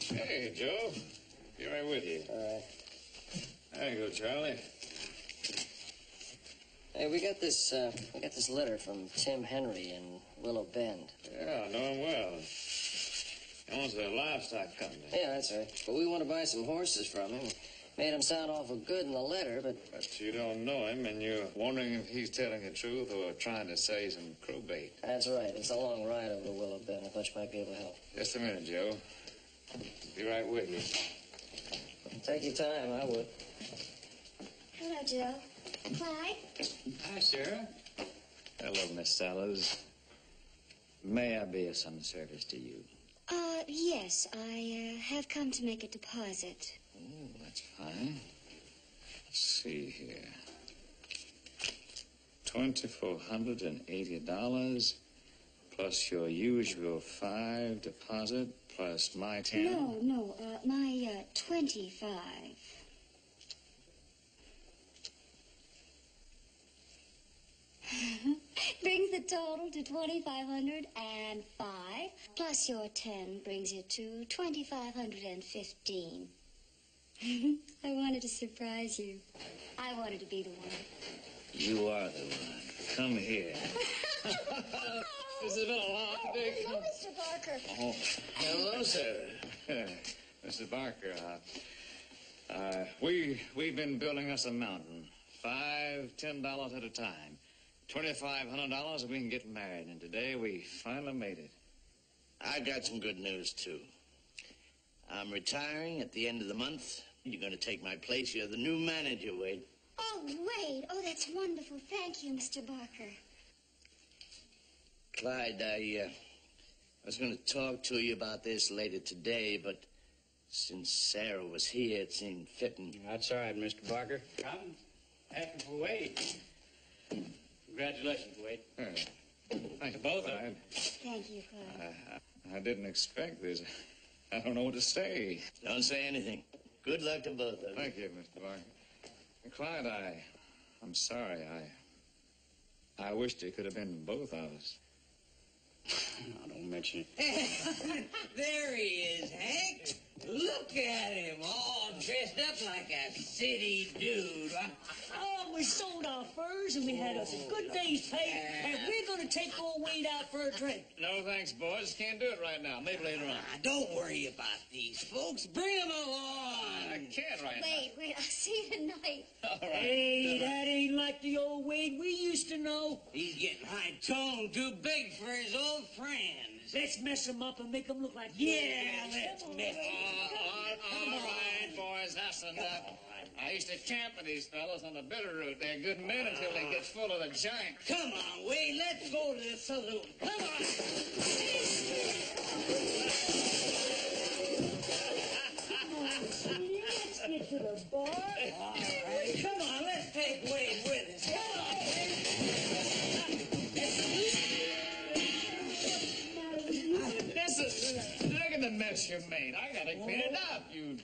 Hey, Joe. Be right with you. All right. There you go, Charlie. Hey, we got this letter from Tim Henry in Willow Bend. Yeah, I know him well. He owns a livestock company. Yeah, that's right. But we want to buy some horses from him. Made him sound awful good in the letter, but... But you don't know him, and you're wondering if he's telling the truth or trying to say some crow bait. That's right. It's a long ride over to Willow Bend. I thought you might be able to help. Just a minute, Joe. Be right with you. Take your time, I would. Hello, Joe. Clyde? Hi, Sarah. Hello, Miss Sellers. May I be of some service to you? Yes. I have come to make a deposit. Oh, that's fine. Let's see here. $2,480 plus your usual $5 deposit plus my 10. No, my 25. Brings the total to 2,505, plus your 10 brings you to 2,515. I wanted to surprise you. I wanted to be the one. You are the one. Come here. This has been a long day. Hello, Mr. Barker. Oh, hello, sir. Mr. Barker, we've been building us a mountain. $5-10 at a time. $2,500 and we can get married. And today we finally made it. I got some good news, too. I'm retiring at the end of the month. You're going to take my place. You're the new manager, Wade. Oh, Wade. Oh, that's wonderful. Thank you, Mr. Barker. Clyde, I was going to talk to you about this later today, but since Sarah was here, it seemed fitting. That's all right, Mr. Barker. I'm happy for Wade. Congratulations, Wade. Thank you, both of you. Thank you, Clyde. I didn't expect this. I don't know what to say. Don't say anything. Good luck to both of you. Thank you, Mr. Barker. Clyde, I'm sorry. I wished it could have been both of us. No, don't mention it. There he is, Hank. Look at him, all dressed up like a city dude. Oh, we sold our furs and we had us a good day's pay, and we're going to take old Wade out for a drink. No, thanks, boys. Can't do it right now. Maybe later on. Don't worry about these folks. Bring them along. I can't right Wait, I'll see you tonight. now. All right. Hey, that ain't like the old Wade we used to know. He's getting high-toned, too big for his old friends. Let's mess him up and make him look like... Yeah, let's mess All right, boys, that's enough. I used to camp with these fellas on the Bitterroot. They're good men until they get full of the giant. Come on, Wade, let's go to the saloon. Come on. Let's get to the bar. All right, come on, let's take Wade with us. Come on. Look at the mess you made. I gotta clean it up, you...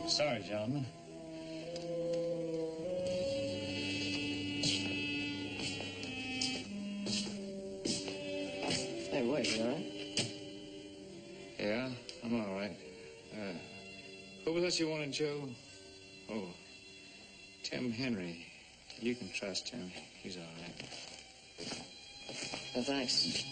Sorry, gentlemen. Hey, Wade, you all right? Yeah, I'm all right. Who was that you wanted, Joe? Oh, Tim Henry. You can trust him. He's all right. No, thanks.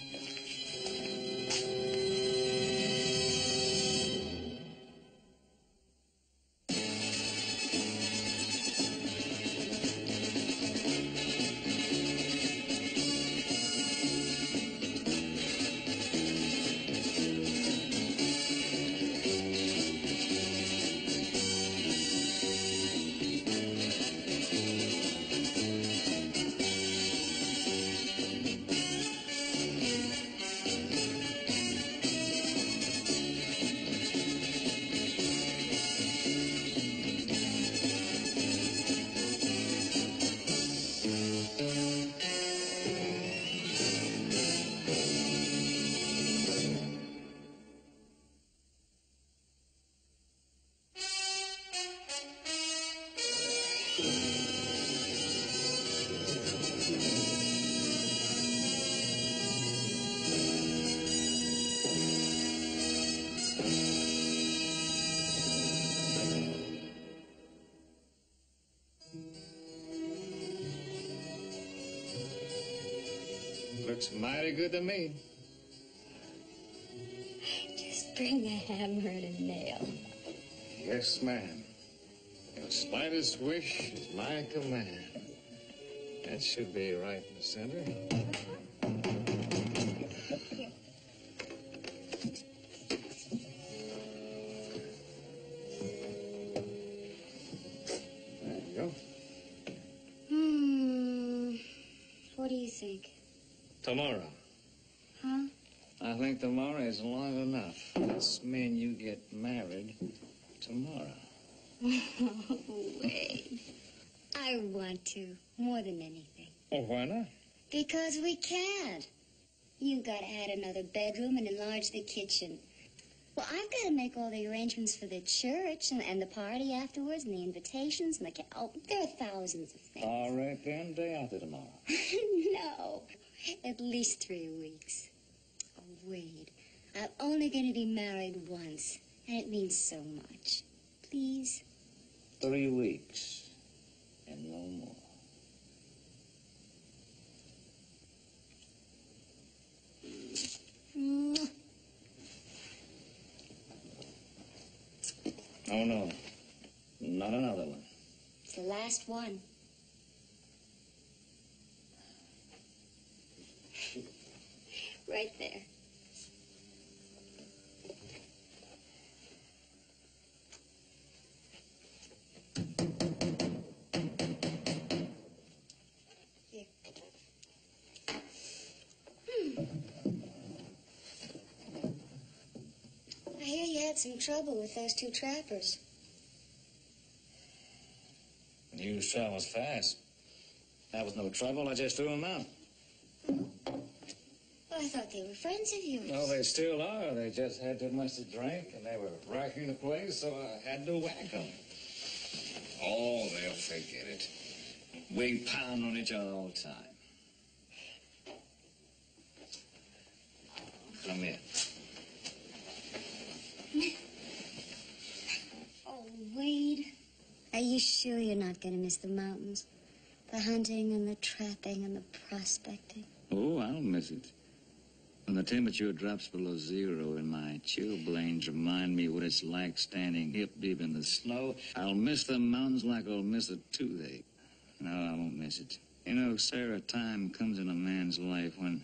Looks mighty good to me. Just bring a hammer and a nail. Yes, ma'am. Your slightest wish is my command. That should be right in the center. There you go. What do you think? Tomorrow. Huh? I think tomorrow is long enough. This mean you get married tomorrow. Wait. I want to, more than anything. Well, why not? Because we can't. You gotta add another bedroom and enlarge the kitchen. Well, I've got to make all the arrangements for the church and the party afterwards and the invitations and the... Oh, there are thousands of things. All right, then. Day after tomorrow. No. At least 3 weeks. Oh, Wade, I'm only going to be married once, and it means so much. Please? 3 weeks. And no more. Mwah. Oh, no. Not another one. It's the last one. Right there. Here. I hear you had some trouble with those 2 trappers. You sure was fast. That was no trouble. I just threw them out. Well, I thought they were friends of yours. No, they still are. They just had too much to drink, and they were wrecking the place, so I had to whack them. Oh, they'll forget it. We pound on each other all the time. Come here. Oh, Wade. Are you sure you're not going to miss the mountains? The hunting and the trapping and the prospecting? Oh, I'll miss it. When the temperature drops below 0 and my chilblains remind me what it's like standing hip deep in the snow, I'll miss the mountains like I'll miss a toothache. No, I won't miss it. You know, Sarah, time comes in a man's life when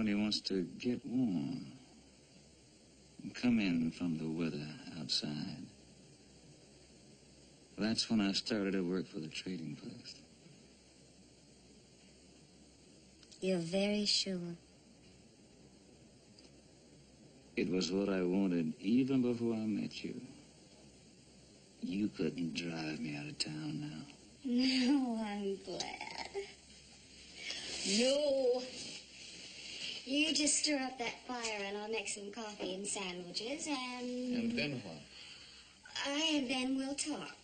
he wants to get warm and come in from the weather outside. That's when I started to work for the trading post. You're very sure. It was what I wanted even before I met you. You couldn't drive me out of town now. No, I'm glad. No. You just stir up that fire and I'll make some coffee and sandwiches and... And then what? And then we'll talk.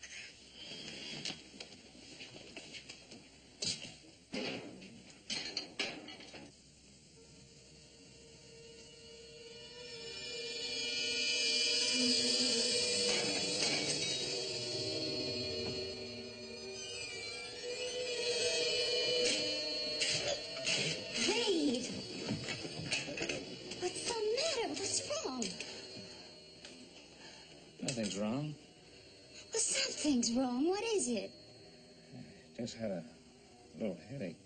Wade! What's the matter? What's wrong? Nothing's wrong. Well, something's wrong. What is it? Just had a little headache.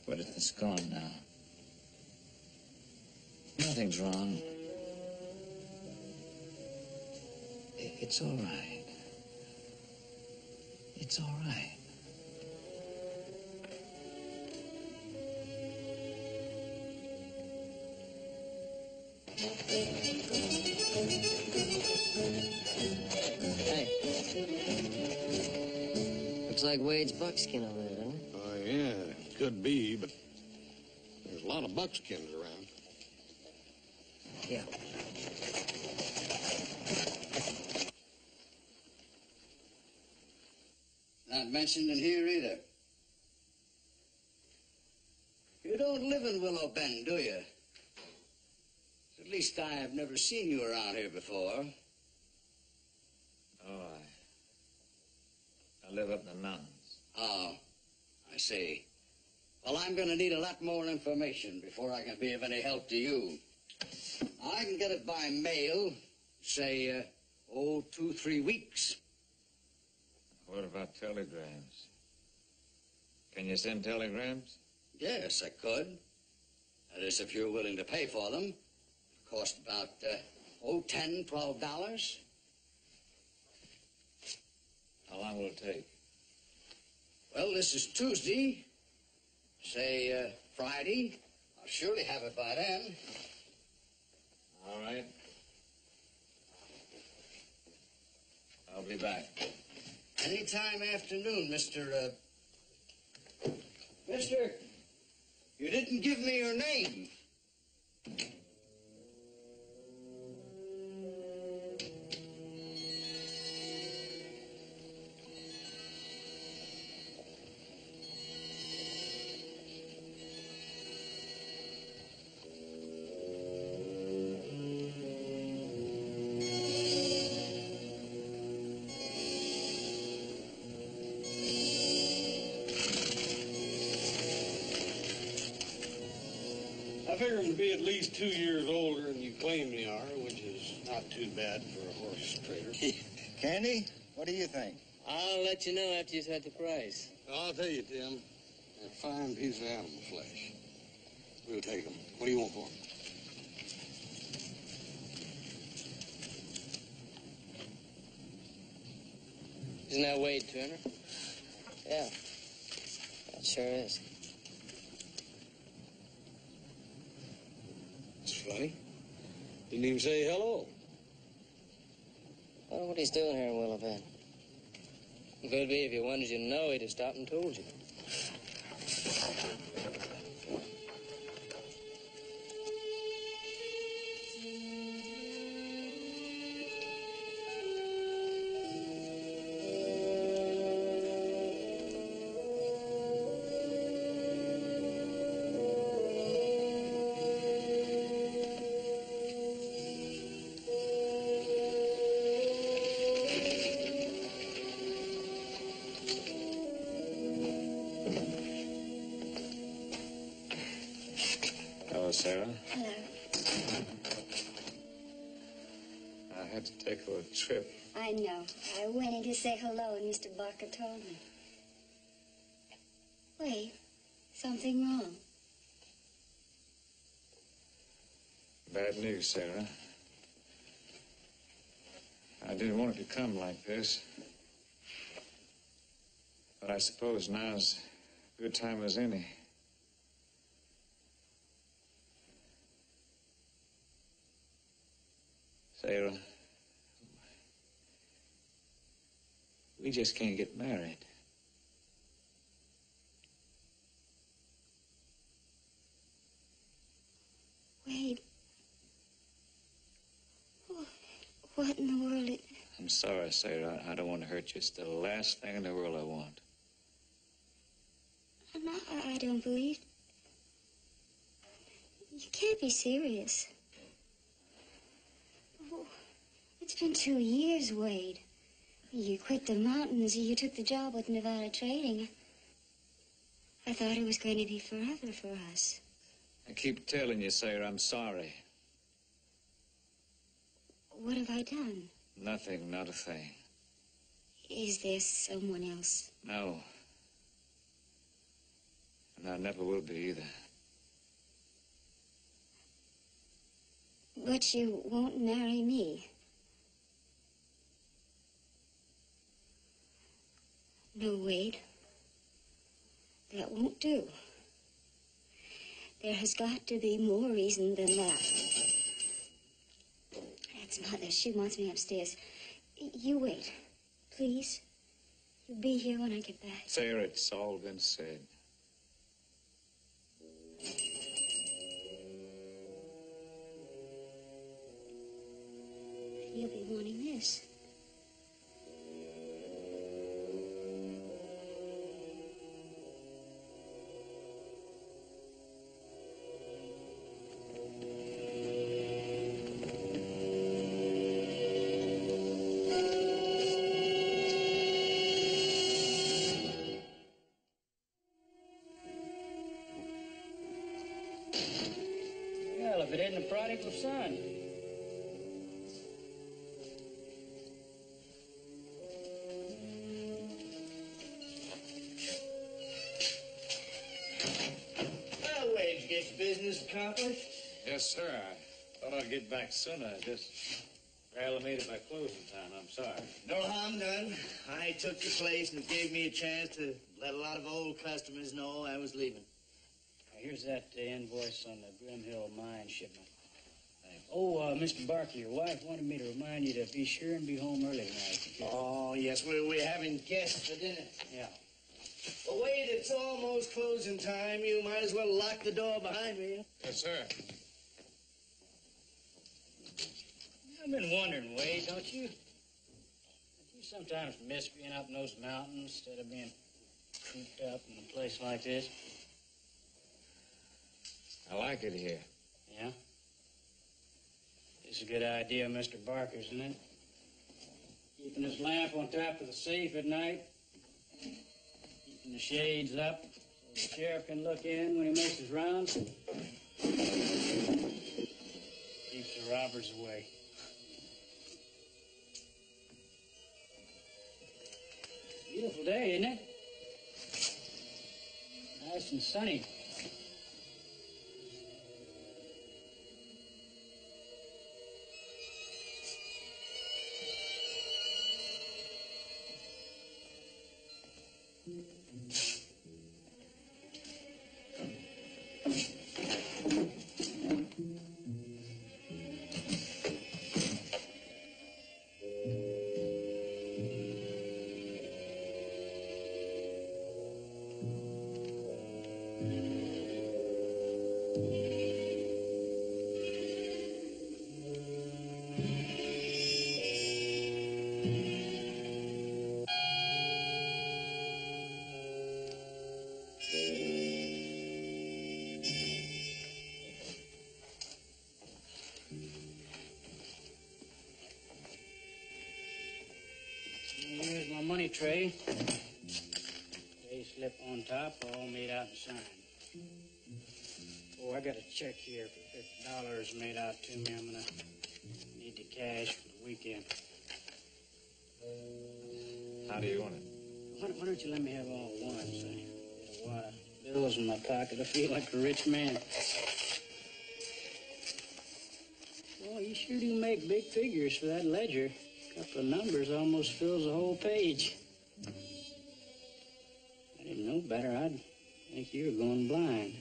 But it's gone now. Nothing's wrong. It's all right. It's all right. Hey. Looks like Wade's buckskin over there, doesn't it? Oh, yeah, could be, but there's a lot of buckskins around. Yeah. not mentioned in here either. You don't live in Willow Bend, do you? At least I have never seen you around here before. Oh, I live up in the mountains. Oh, I see. Well, I'm going to need a lot more information before I can be of any help to you. I can get it by mail, say, 2-3 weeks. What about telegrams? Can you send telegrams? Yes, I could. That is, if you're willing to pay for them. Cost about, $10, $12. How long will it take? Well, this is Tuesday. Say, Friday. I'll surely have it by then. All right. I'll be back. Anytime afternoon, Mister, you didn't give me your name. I figure him to be at least 2 years older than you claim they are, which is not too bad for a horse trader. Candy, what do you think? I'll let you know after you set the price. Well, I'll tell you, Tim, they're a fine piece of animal flesh. We'll take them. What do you want for them? Isn't that Wade Turner? Yeah. That sure is. It's funny. Didn't even say hello. I wonder what he's doing here in Willow Bend. It could be if he wanted you to know, he'd have stopped and told you. Hello, Sarah. Hello. I had to take a little trip. I know. I went in to say hello, and Mr. Barker told me. Wait, something wrong? Bad news, Sarah. I didn't want it to come like this. But I suppose now's a good time as any. Sarah, we just can't get married. Wait. What in the world? I'm sorry, Sarah. I don't want to hurt you. It's the last thing in the world I want. No, I don't believe. You can't be serious. Oh, it's been 2 years, Wade. You quit the mountains. You took the job with Nevada Trading. I thought it was going to be forever for us. I keep telling you, Sarah, I'm sorry. What have I done? Nothing, not a thing. Is there someone else? No. And I never will be either. But you won't marry me. No, Wade. That won't do. There has got to be more reason than that. That's Mother. She wants me upstairs. You wait, please. You'll be here when I get back. Sarah, it's all been said. You'll be wanting this. prodigal son. Well, Wade, get your business accomplished? Yes, sir. I thought I'd get back sooner. I just barely made it by closing time. I'm sorry. No harm done. I took your place and it gave me a chance to let a lot of old customers know I was leaving. Here's that invoice on the Grim Hill mine shipment. Oh, Mr. Barker, your wife wanted me to remind you to be sure and be home early tonight. Oh, yes, we're having guests for dinner. Yeah. Well, Wade, it's almost closing time. You might as well lock the door behind me. Yes, sir. I've been wondering, Wade, don't you? Don't you sometimes miss being up in those mountains instead of being cooped up in a place like this? I like it here. Yeah? It's a good idea, Mr. Barker's, isn't it? Keeping his lamp on top of the safe at night. Keeping the shades up so the sheriff can look in when he makes his rounds. Keeps the robbers away. Beautiful day, isn't it? Nice and sunny. Here's my money tray. Pay slip on top, all made out and signed. Oh, I got a check here for $50 made out to me. I'm gonna need the cash for the weekend. How do you want it? Why don't you let me have all at once? I got a lot of bills in my pocket. I feel like a rich man. Well, you sure do make big figures for that ledger. A couple of numbers almost fills the whole page. I didn't know better. I'd think you were going blind.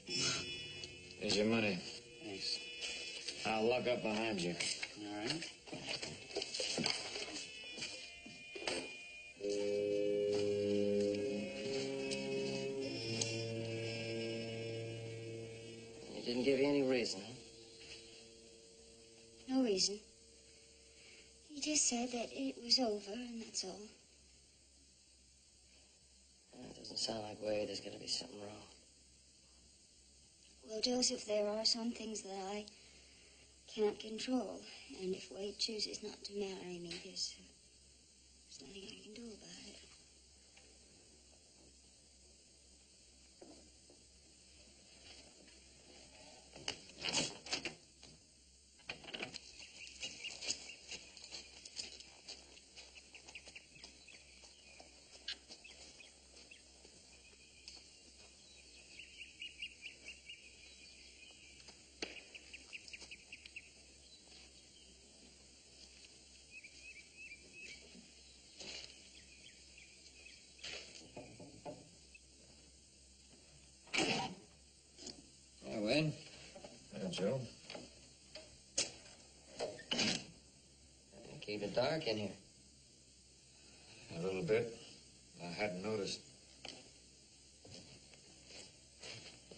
Here's your money. Thanks. I'll lock up behind you. All right. He didn't give you any reason, huh? No reason. He just said that it was over, and that's all. It doesn't sound like Wade. There's going to be something wrong. Well, Joseph, there are some things that I cannot control. And if Wade chooses not to marry me, there's nothing I can do about it. Wade? Hey, Joe. Keep it dark in here. A little bit. I hadn't noticed.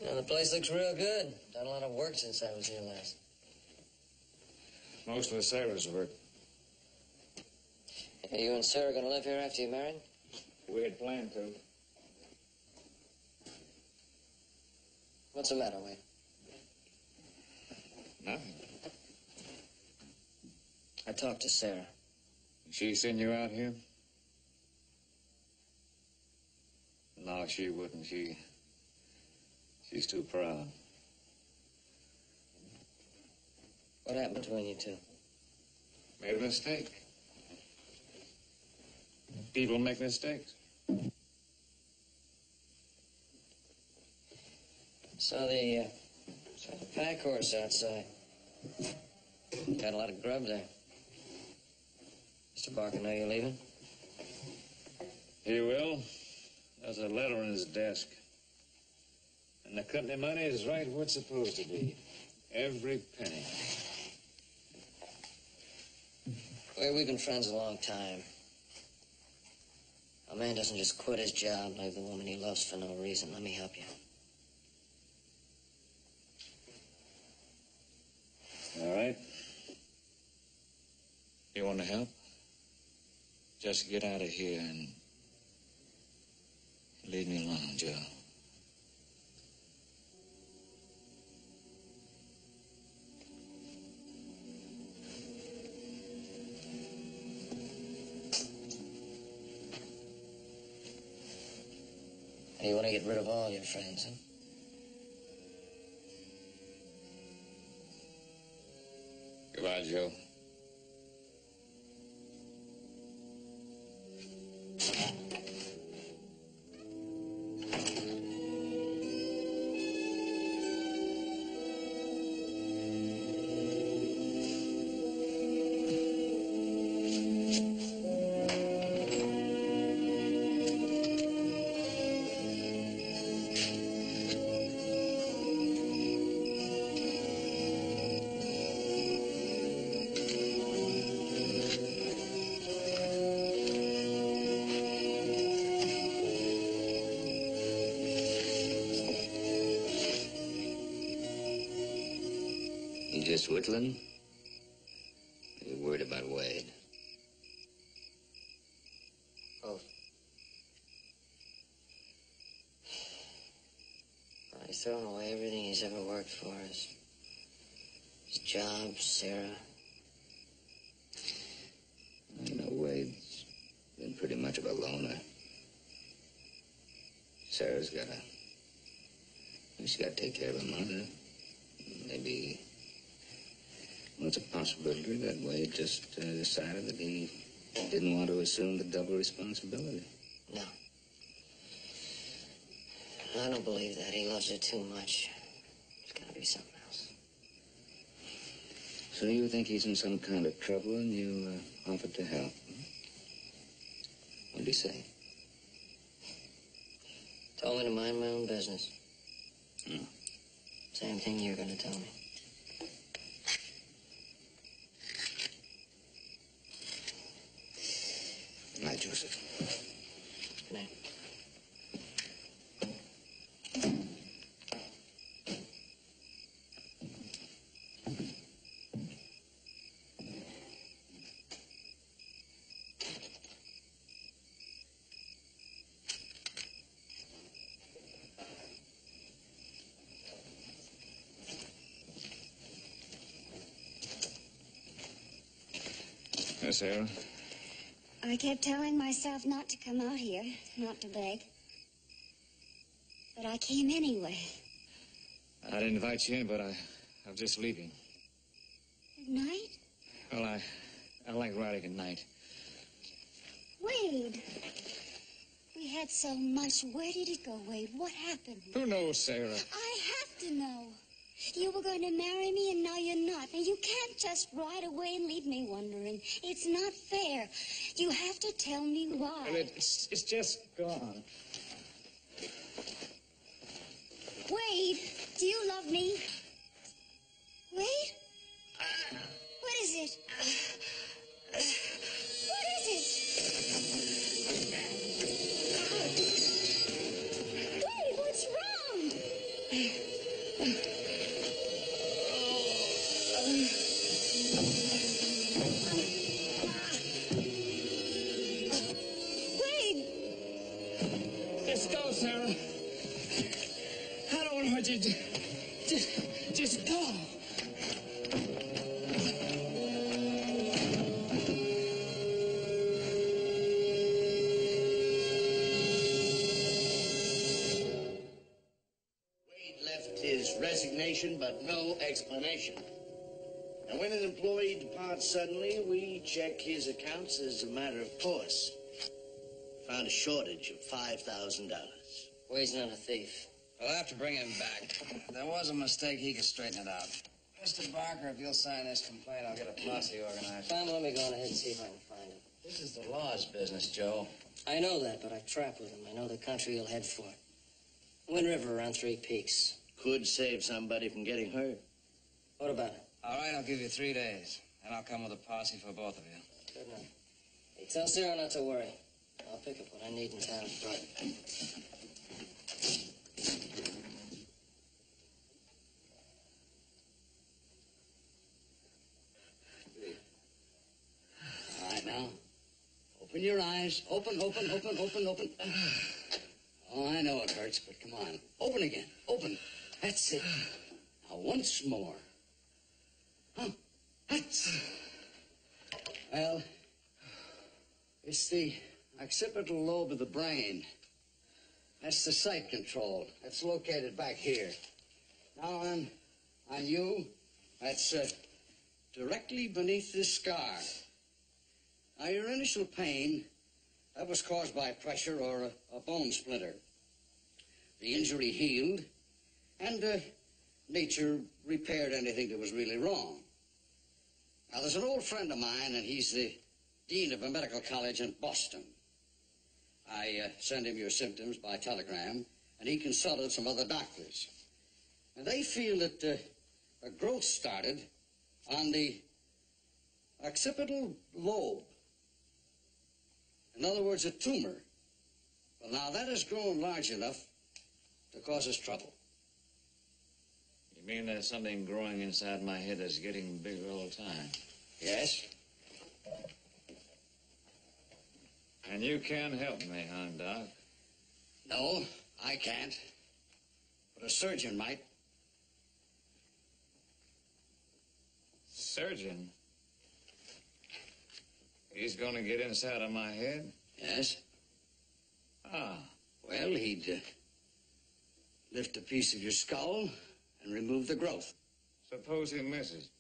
You know, the place looks real good. Done a lot of work since I was here last. Most of the sailors work. Hey, you and Sarah gonna live here after you married? We had planned to. What's the matter, Wade? Nothing. I talked to Sarah. She send you out here? No, she wouldn't. She's too proud. What happened between you two? Made a mistake. People make mistakes. Saw the pack horse outside. Got a lot of grub there. Mr. Barker know you're leaving? He will. There's a letter on his desk. And the company money is right where it's supposed to be. Every penny. Well, we've been friends a long time. A man doesn't just quit his job and leave the woman he loves for no reason. Let me help you. All right. You want to help? Just get out of here and leave me alone, Joe. You want to get rid of all your friends, huh? Goodbye, Joe. You just whittling? Are you worried about Wade? Both. Well, he's throwing away everything he's ever worked for. His job, Sarah. I know Wade's been pretty much of a loner. Sarah's she's got to take care of her mother. Maybe, well, it's a possibility that Wade just decided that he didn't want to assume the double responsibility. No. I don't believe that. He loves her too much. There's got to be something else. So you think he's in some kind of trouble and you offered to help? Hmm? What'd he say? Told me to mind my own business. Oh. Same thing you're going to tell me. Good night, Joseph. Good night. Yes, Sarah? I kept telling myself not to come out here, not to beg. But I came anyway. I didn't invite you in, but I'm just leaving. At night? Well, I like riding at night. Wade. We had so much. Where did it go, Wade? What happened? Who knows, Sarah? I have to know. You were going to marry me, and now you're not. Now, you can't just ride away and leave me wondering. It's not fair. You have to tell me why. Well, it's just gone. Wade, do you love me? Wade? What is it? What is it? Wade, what's wrong? Wade! Just go, Sarah. I don't want to hurt you. Just go. Wade left his resignation, but no explanation. And when an employee departs suddenly, we check his accounts as a matter of course. Found a shortage of $5,000. Wade's not a thief. We'll have to bring him back. If there was a mistake, he could straighten it out. Mr. Barker, if you'll sign this complaint, I'll get a posse organized. Fine, let me go on ahead and see if I can find him. This is the law's business, Joe. I know that, but I trap with him. I know the country he'll head for. Wind River around Three Peaks. Could save somebody from getting hurt. What about it? All right, I'll give you 3 days. And I'll come with a posse for both of you. Good enough. Hey, tell Sarah not to worry. I'll pick up what I need in town. Right. All right, now. Open your eyes. Open. Oh, I know it hurts, but come on. Open again. Open. That's it. Now, once more. Huh? That's... Well, it's the occipital lobe of the brain. That's the sight control. That's located back here. Now, on you, that's directly beneath this scar. Now, your initial pain, that was caused by pressure or a bone splinter. The injury healed, and nature repaired anything that was really wrong. Now, there's an old friend of mine, and he's the dean of a medical college in Boston. I sent him your symptoms by telegram, and he consulted some other doctors. And they feel that a growth started on the occipital lobe. In other words, a tumor. Well, now, that has grown large enough to cause us trouble. You mean there's something growing inside my head that's getting bigger all the time? Yes? And you can't help me, huh, Doc? No, I can't. But a surgeon might. Surgeon? He's going to get inside of my head? Yes. Ah. Well, he'd lift a piece of your skull and remove the growth. Suppose he misses?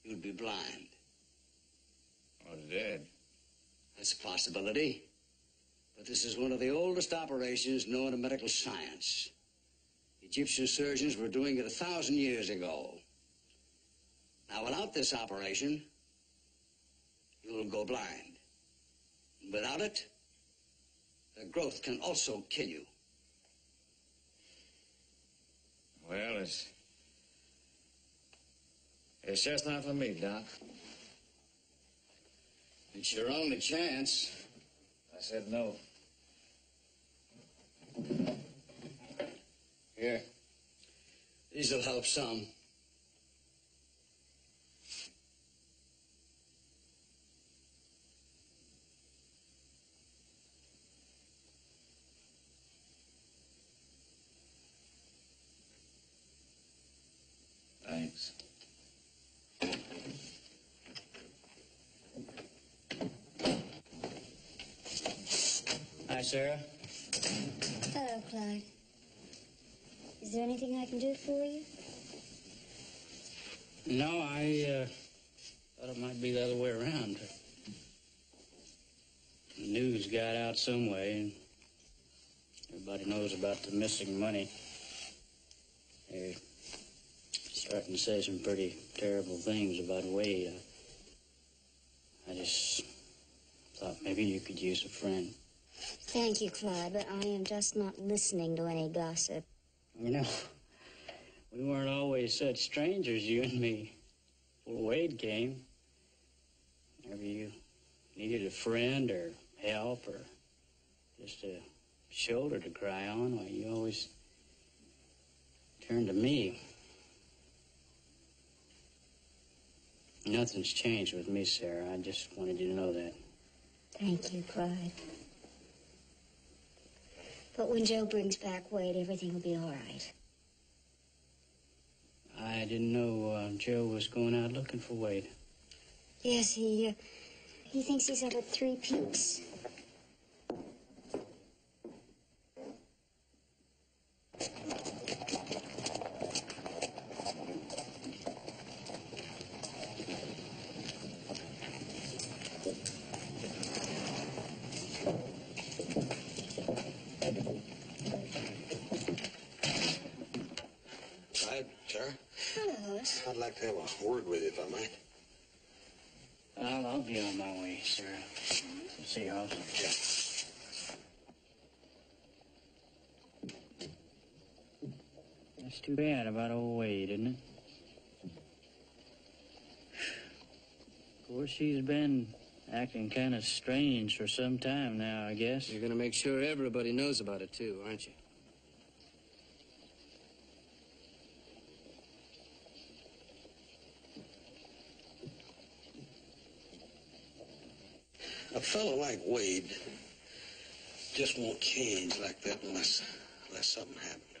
You'd be blind. Or dead? That's a possibility. But this is one of the oldest operations known in medical science. Egyptian surgeons were doing it 1,000 years ago. Now, without this operation, you'll go blind. Without it, the growth can also kill you. Well, it's just not for me, Doc. It's your only chance. I said no. Here. These'll help some. Thanks. Hi, Sarah. Hello, Clyde. Is there anything I can do for you? No, I thought it might be the other way around. The news got out some way, and everybody knows about the missing money. They're starting to say some pretty terrible things about Wade. I just thought maybe you could use a friend. Thank you, Clyde, but I am just not listening to any gossip. You know, we weren't always such strangers, you and me. Before Wade came, whenever you needed a friend or help or just a shoulder to cry on, well, you always turned to me. Nothing's changed with me, Sarah. I just wanted you to know that. Thank you, Clyde. But when Joe brings back Wade, everything will be all right. I didn't know Joe was going out looking for Wade. Yes, he thinks he's up at Three Peaks. have a word with you, if I might. I'll be on my way, sir. See you, House. That's too bad about old Wade, isn't it? Of course, she's been acting kind of strange for some time now, I guess. You're gonna make sure everybody knows about it, too, aren't you? A fellow like Wade just won't change like that unless something happened to him.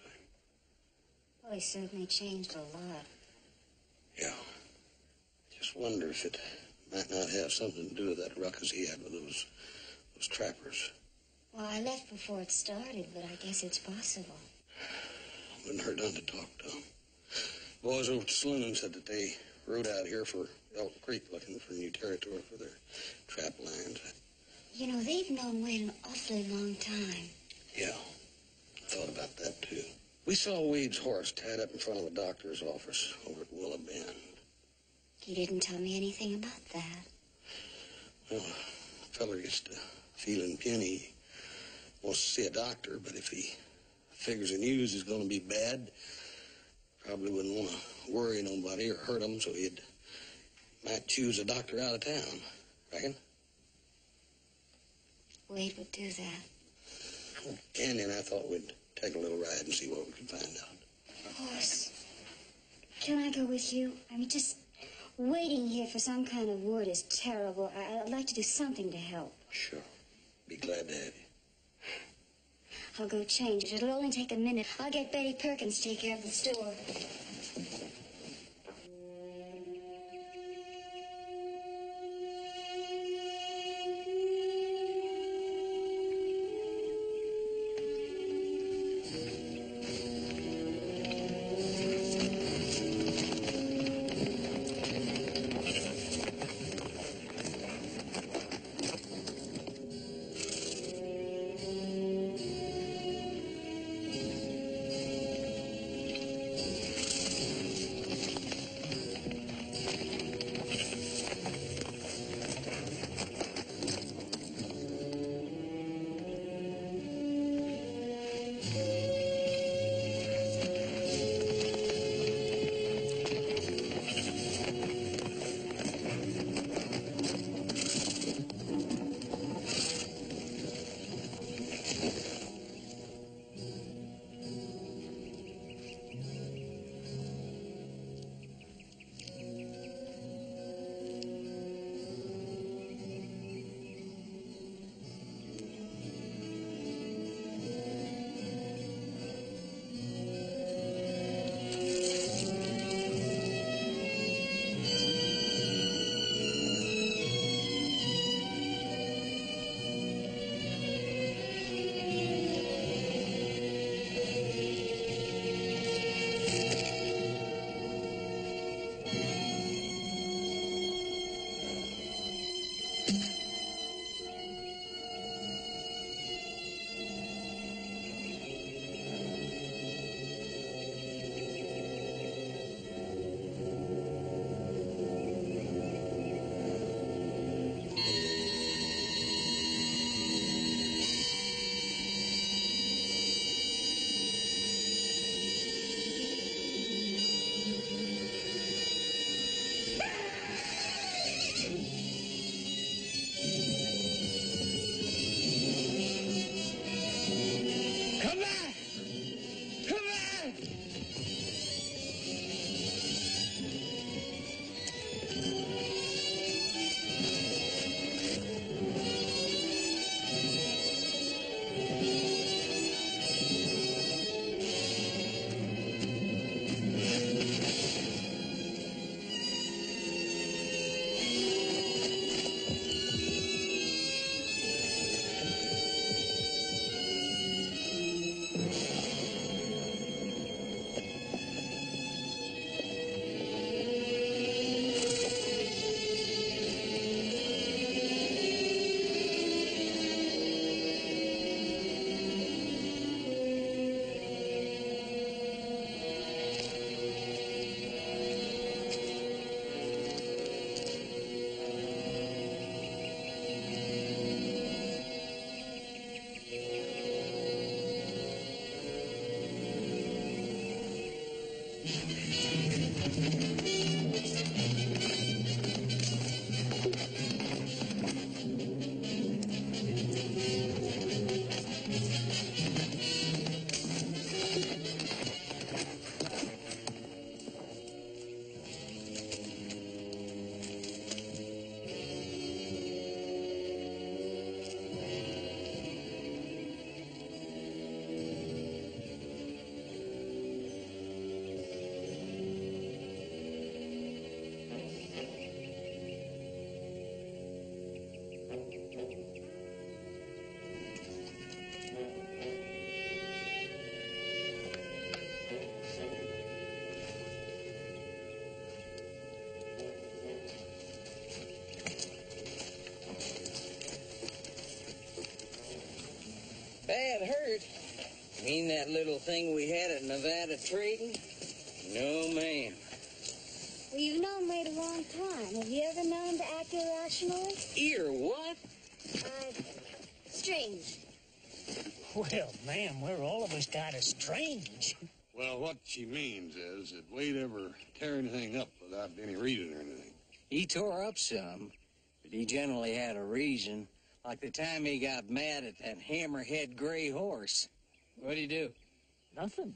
Well, he certainly changed a lot. Yeah. Just wonder if it might not have something to do with that ruckus he had with those trappers. Well, I left before it started, but I guess it's possible. Wouldn't hurt none to talk to him. Boys over at the saloon said that they rode out here for Elk Creek looking for new territory for their trap lands. You know, they've known Wade an awfully long time. Yeah, I thought about that, too. We saw Wade's horse tied up in front of a doctor's office over at Willow Bend. He didn't tell me anything about that. Well, a feller gets to feeling puny, wants to see a doctor, but if he figures the news is going to be bad, probably wouldn't want to worry nobody or hurt them, so he might choose a doctor out of town. Reckon? Wade would do that. Well, Candy and I thought we'd take a little ride and see what we could find out. Horse, can I go with you? I mean, just waiting here for some kind of word is terrible. I'd like to do something to help. Sure. Be glad to have you. I'll go change it. It'll only take a minute. I'll get Betty Perkins to take care of the store. Bad hurt? You mean that little thing we had at Nevada Trading? No, ma'am. Well, you've known Wade a long time. Have you ever known him to act irrationally? What? Strange. Well, ma'am, we're all of us kind of strange. Well, what she means is that Wade ever tear anything up without any reason or anything. He tore up some, but he generally had a reason. Like the time he got mad at that hammerhead gray horse. What'd he do? Nothing.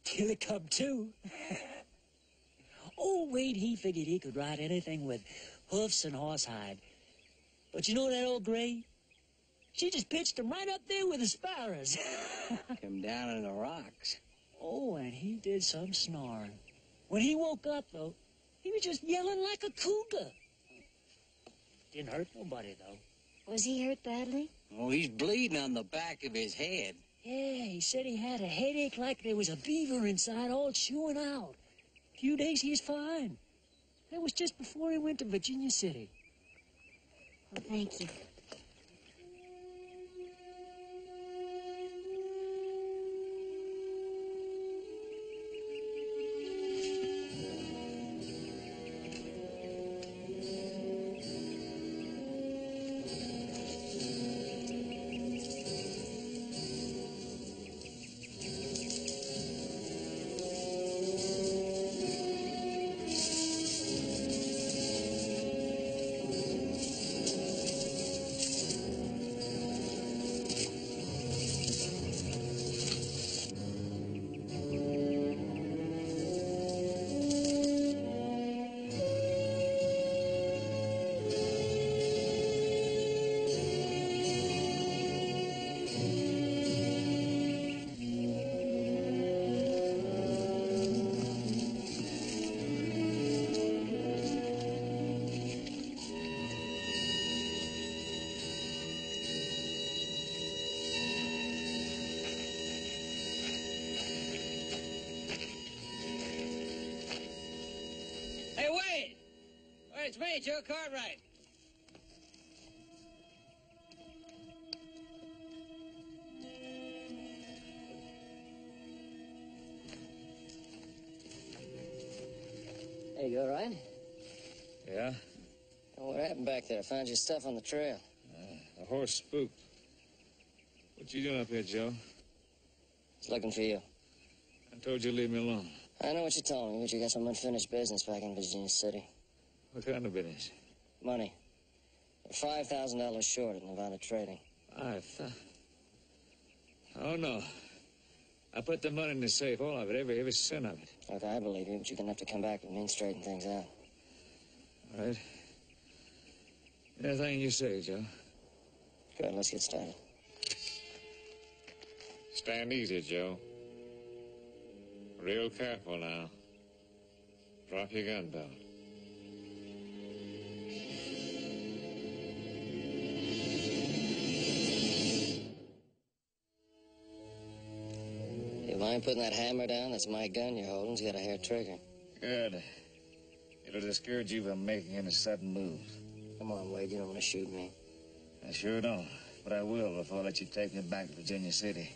Till it come to. Oh, Wade, he figured he could ride anything with hoofs and horsehide. But you know that old gray? She just pitched him right up there with the sparrows. Come down in the rocks. Oh, and he did some snoring. When he woke up, though, he was just yelling like a cougar. Didn't hurt nobody, though. Was he hurt badly? Oh, he's bleeding on the back of his head. Yeah, he said he had a headache like there was a beaver inside all chewing out. A few days he's fine. That was just before he went to Virginia City. Well, thank you. Hey, Wade! It's me, Joe Cartwright. Hey, you all right? Yeah? Oh, what happened back there? Found your stuff on the trail. The horse spooked. What you doing up here, Joe? It's looking for you. I told you to leave me alone. I know what you told me, but you got some unfinished business back in Virginia City. What kind of business? Money. You're $5,000 short at Nevada Trading. Oh, no. I put the money in the safe, all of it, every cent of it. Okay, I believe you, but you're gonna have to come back with me and straighten things out. All right. Anything you say, Joe. Good, let's get started. Stand easy, Joe. Real careful now. Drop your gun belt. You mind putting that hammer down? That's my gun you're holding. It's got a hair trigger. Good. It'll discourage you from making any sudden moves. Come on, Wade. You don't want to shoot me. I sure don't. But I will before I let you take me back to Virginia City.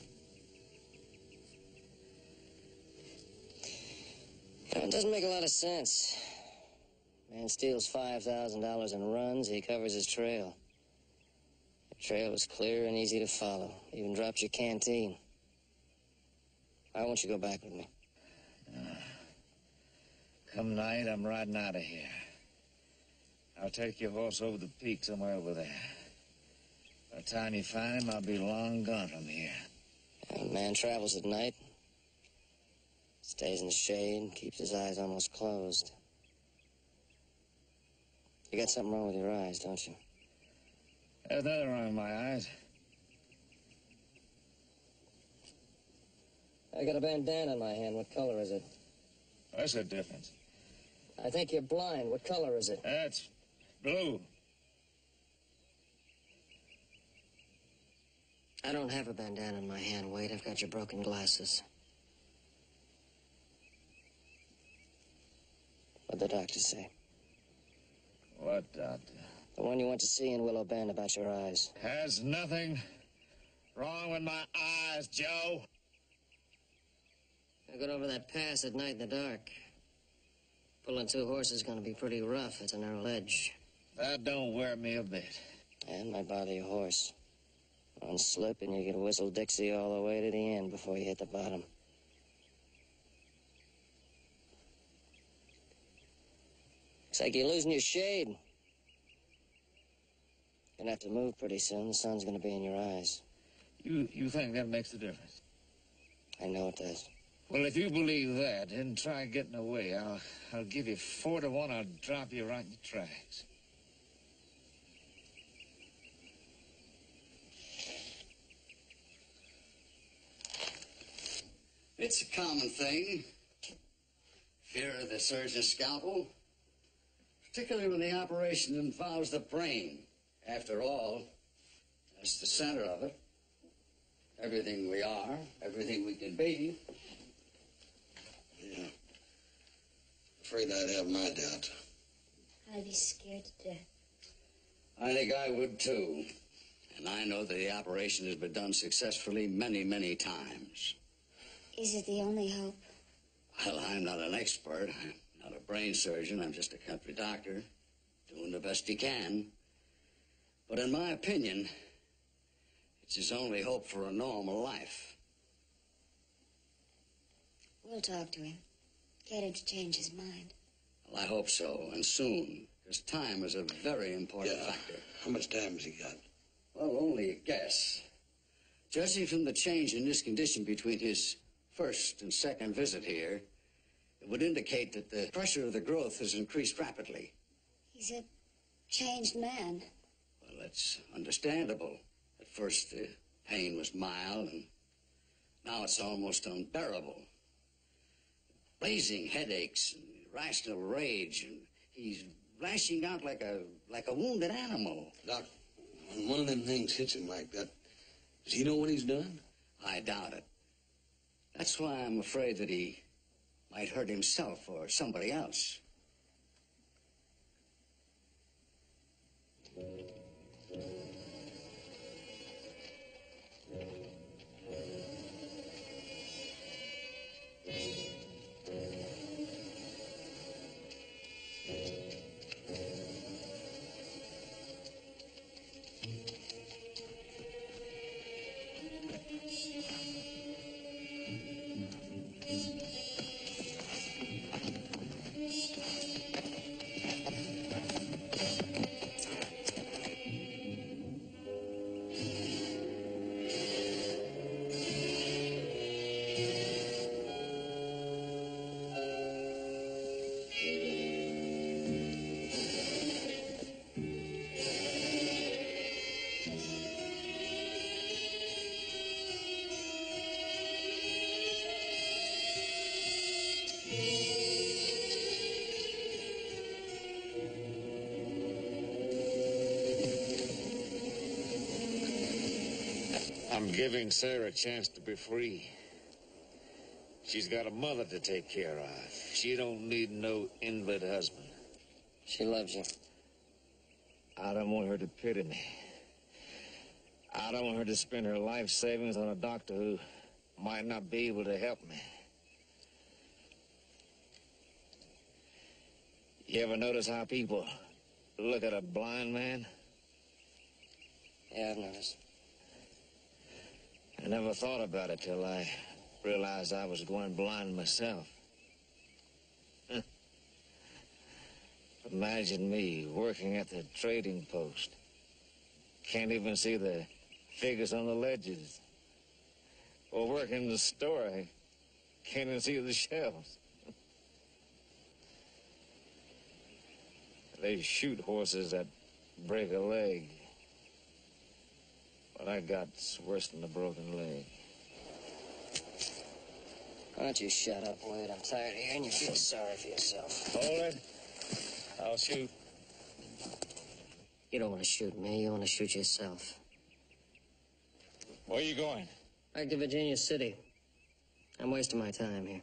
It doesn't make a lot of sense. Man steals $5,000 and runs. He covers his trail. The trail was clear and easy to follow. Even drops your canteen. I want you to go back with me. Come night, I'm riding out of here. I'll take your horse over the peak somewhere over there. By the time you find him, I'll be long gone from here. A man travels at night. Stays in the shade, keeps his eyes almost closed. You got something wrong with your eyes, don't you? There's nothing wrong with my eyes. I got a bandana in my hand. What color is it? What's the difference? I think you're blind. What color is it? That's blue. I don't have a bandana in my hand, Wade. I've got your broken glasses. What'd the doctor say? What doctor? The one you went to see in Willow Bend about your eyes. Has nothing wrong with my eyes, Joe. I got over that pass at night in the dark. Pulling two horses is gonna be pretty rough. It's a narrow ledge. That don't wear me a bit. And might bother your horse. One slip and you could whistle Dixie all the way to the end before you hit the bottom. Looks like you're losing your shade. You're gonna have to move pretty soon. The sun's gonna be in your eyes. You think that makes a difference? I know it does. Well, if you believe that, then try getting away. I'll give you 4 to 1. I'll drop you right in the tracks. It's a common thing. Fear of the surgeon's scalpel. Particularly when the operation involves the brain. After all, that's the center of it. Everything we are, everything we can be. Yeah. Afraid I'd have my doubts. I'd be scared to death. I think I would too. And I know that the operation has been done successfully many, many times. Is it the only hope? Well, I'm not an expert. I'm not a brain surgeon. I'm just a country doctor, doing the best he can. But in my opinion, it's his only hope for a normal life. We'll talk to him. Get him to change his mind. Well, I hope so, and soon, because time is a very important factor. How much time has he got? Well, only a guess. Judging from the change in his condition between his first and second visit here, it would indicate that the pressure of the growth has increased rapidly. He's a changed man. Well, that's understandable. At first, the pain was mild, and now it's almost unbearable. Blazing headaches and irrational rage, and he's lashing out like a wounded animal. Doc, when one of them things hits him like that, does he know what he's done? I doubt it. That's why I'm afraid that he might hurt himself or somebody else. I'm giving Sarah a chance to be free. She's got a mother to take care of. She don't need no invalid husband. She loves you. I don't want her to pity me. I don't want her to spend her life savings on a doctor who might not be able to help me. You ever notice how people look at a blind man? Yeah, I've noticed. I never thought about it till I realized I was going blind myself. Imagine me working at the trading post. Can't even see the figures on the ledges. Or working in the store, I can't even see the shelves. They shoot horses that break a leg. What I got's worse than a broken leg. Why don't you shut up, Wade? I'm tired of hearing you feel sorry for yourself. Hold it. I'll shoot. You don't want to shoot me. You want to shoot yourself. Where are you going? Back to Virginia City. I'm wasting my time here.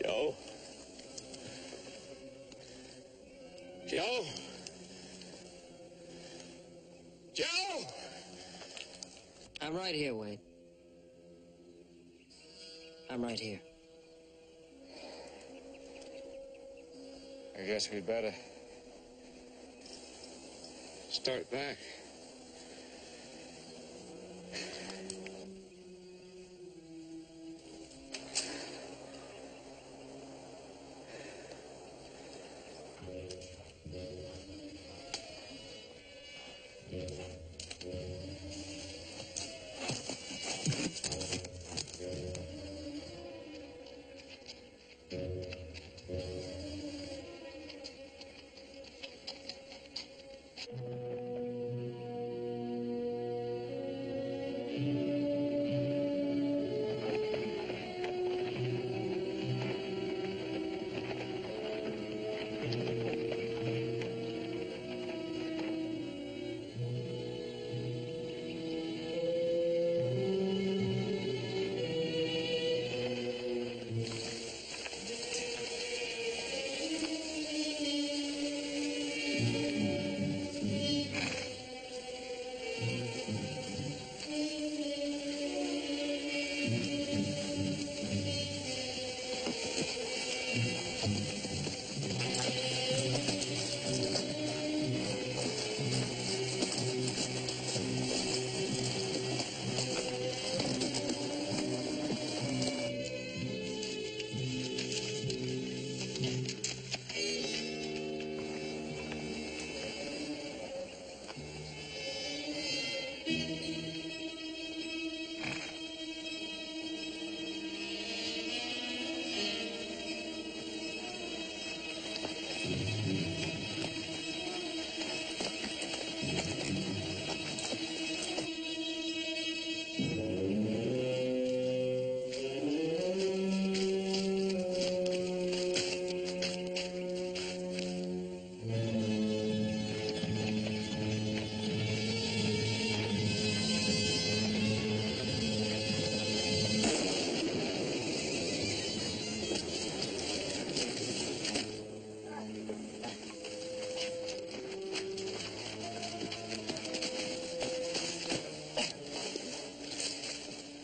Joe? Joe? Joe? I'm right here, Wade. I'm right here. I guess we better start back.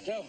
Joe.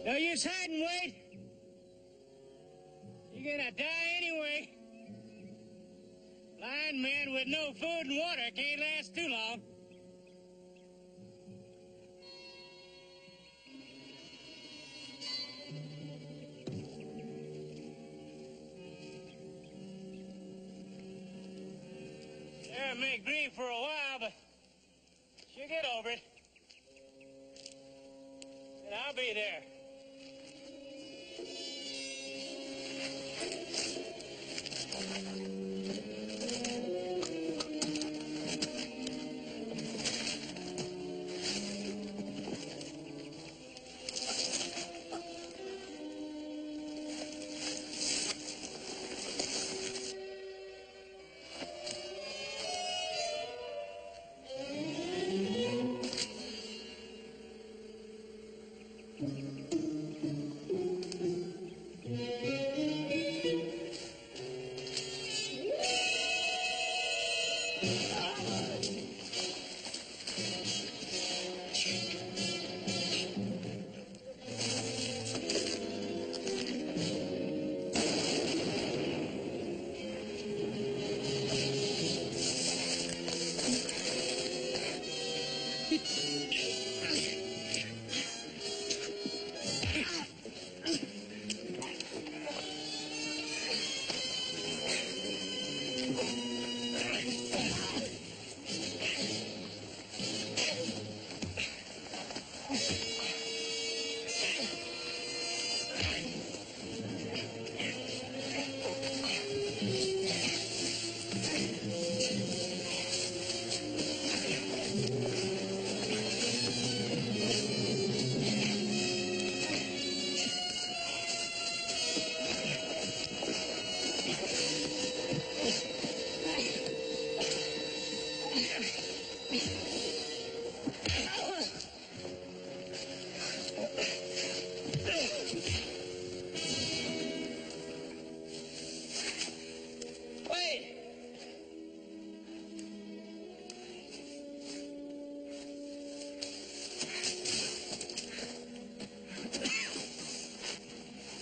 No use hiding, Wade. You're gonna die anyway. Blind man with no food and water can't last too long. Sarah may grieve for a while, but she'll get over it. And I'll be there.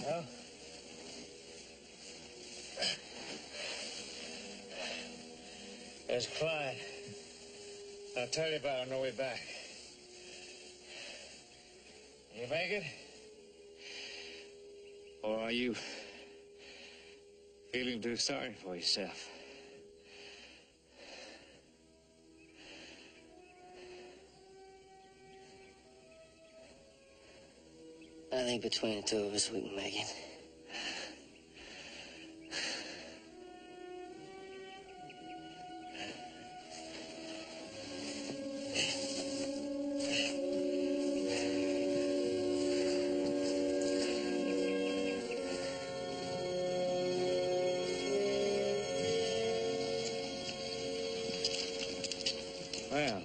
Well, there's Clyde. I'll tell you about it on the way back. You make it? Or are you feeling too sorry for yourself? I think between the two of us, we can make it. Well,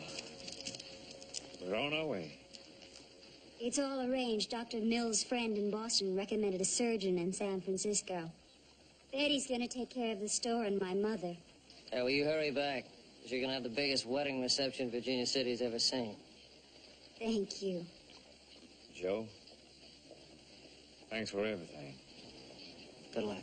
we're on our way. It's all arranged. Dr. Mills' friend in Boston recommended a surgeon in San Francisco. Betty's going to take care of the store and my mother. Hey, will you hurry back? Because you're going to have the biggest wedding reception Virginia City's ever seen. Thank you. Joe, thanks for everything. Good luck.